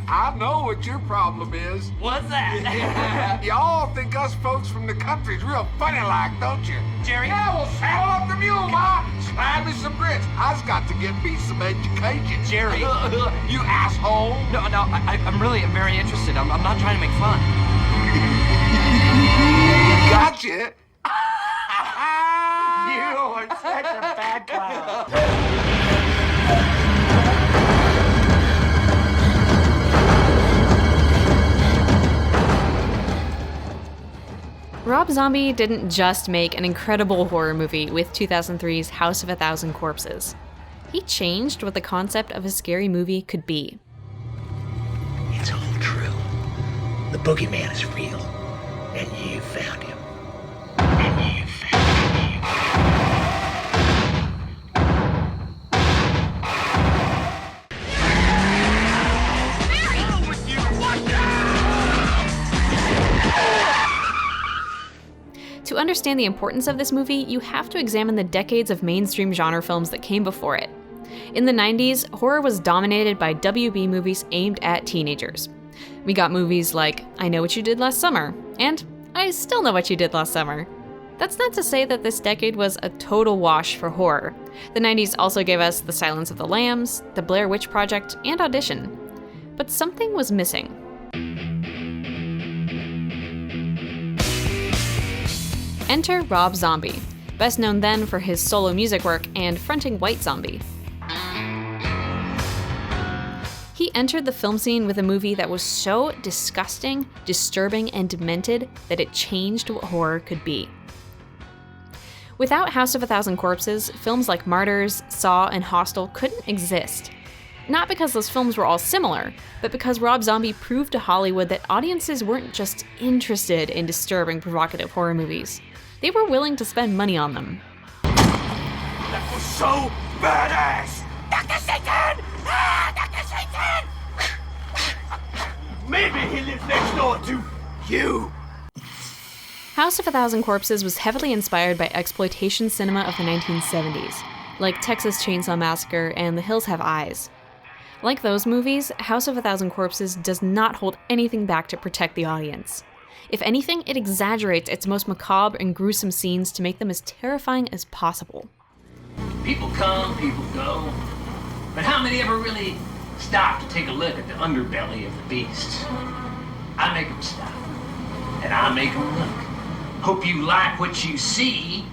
I know what your problem is. What's that? Y'all think us folks from the country's real funny like, don't you? Jerry? Yeah, well, saddle up the mule, Ma. Slide me some grits. I's got to get me some education. Jerry? You asshole. No, I'm really very interested. I'm not trying to make fun. Gotcha. You are such a bad clown. Rob Zombie didn't just make an incredible horror movie with 2003's House of a Thousand Corpses. He changed what the concept of a scary movie could be. It's all true. The boogeyman is real. And you found him. And you found him. To understand the importance of this movie, you have to examine the decades of mainstream genre films that came before it. In the 90s, horror was dominated by WB movies aimed at teenagers. We got movies like I Know What You Did Last Summer, and I Still Know What You Did Last Summer. That's not to say that this decade was a total wash for horror. The 90s also gave us The Silence of the Lambs, The Blair Witch Project, and Audition. But something was missing. Enter Rob Zombie, best known then for his solo music work and fronting White Zombie. He entered the film scene with a movie that was so disgusting, disturbing, and demented that it changed what horror could be. Without House of a Thousand Corpses, films like Martyrs, Saw, and Hostel couldn't exist. Not because those films were all similar, but because Rob Zombie proved to Hollywood that audiences weren't just interested in disturbing, provocative horror movies. They were willing to spend money on them. That was so badass! Dr. Satan! Ah, Dr. Satan! Maybe he lives next door to you. House of a Thousand Corpses was heavily inspired by exploitation cinema of the 1970s, like Texas Chainsaw Massacre and The Hills Have Eyes. Like those movies, House of a Thousand Corpses does not hold anything back to protect the audience. If anything, it exaggerates its most macabre and gruesome scenes to make them as terrifying as possible. People come, people go. But how many ever really stop to take a look at the underbelly of the beast? I make them stop. And I make them look. Hope you like what you see.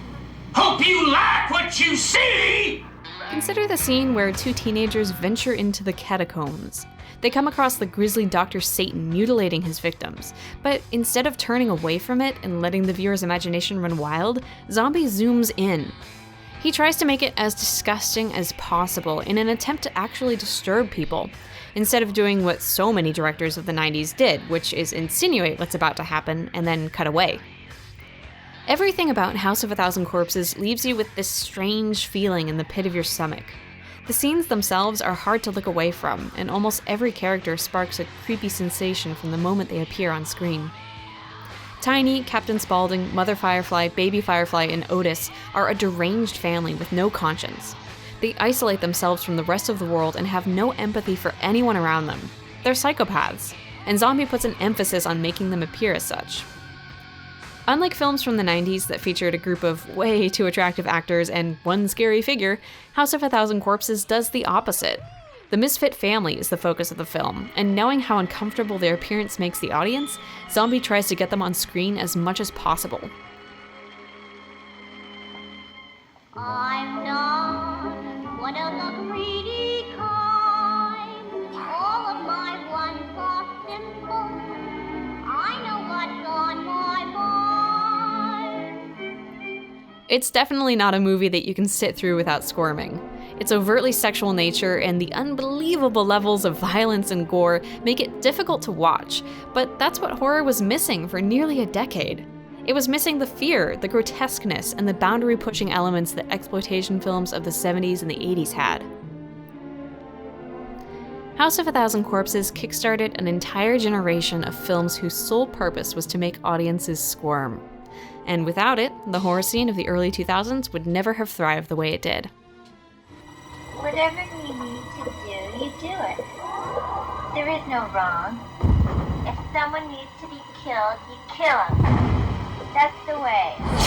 Hope you like what you see! Consider the scene where two teenagers venture into the catacombs. They come across the grisly Dr. Satan mutilating his victims, but instead of turning away from it and letting the viewer's imagination run wild, Zombie zooms in. He tries to make it as disgusting as possible in an attempt to actually disturb people, instead of doing what so many directors of the 90s did, which is insinuate what's about to happen and then cut away. Everything about House of a Thousand Corpses leaves you with this strange feeling in the pit of your stomach. The scenes themselves are hard to look away from, and almost every character sparks a creepy sensation from the moment they appear on screen. Tiny, Captain Spaulding, Mother Firefly, Baby Firefly, and Otis are a deranged family with no conscience. They isolate themselves from the rest of the world and have no empathy for anyone around them. They're psychopaths, and Zombie puts an emphasis on making them appear as such. Unlike films from the 90s that featured a group of way too attractive actors and one scary figure, House of a Thousand Corpses does the opposite. The misfit family is the focus of the film, and knowing how uncomfortable their appearance makes the audience, Zombie tries to get them on screen as much as possible. I'm not one of the greedy kind. All of my ones are simple. I know what's on my mind. It's definitely not a movie that you can sit through without squirming. Its overtly sexual nature and the unbelievable levels of violence and gore make it difficult to watch, but that's what horror was missing for nearly a decade. It was missing the fear, the grotesqueness, and the boundary-pushing elements that exploitation films of the 70s and the 80s had. House of a Thousand Corpses kickstarted an entire generation of films whose sole purpose was to make audiences squirm. And without it, the horror scene of the early 2000s would never have thrived the way it did. Whatever you need to do, you do it. There is no wrong. If someone needs to be killed, you kill him. That's the way.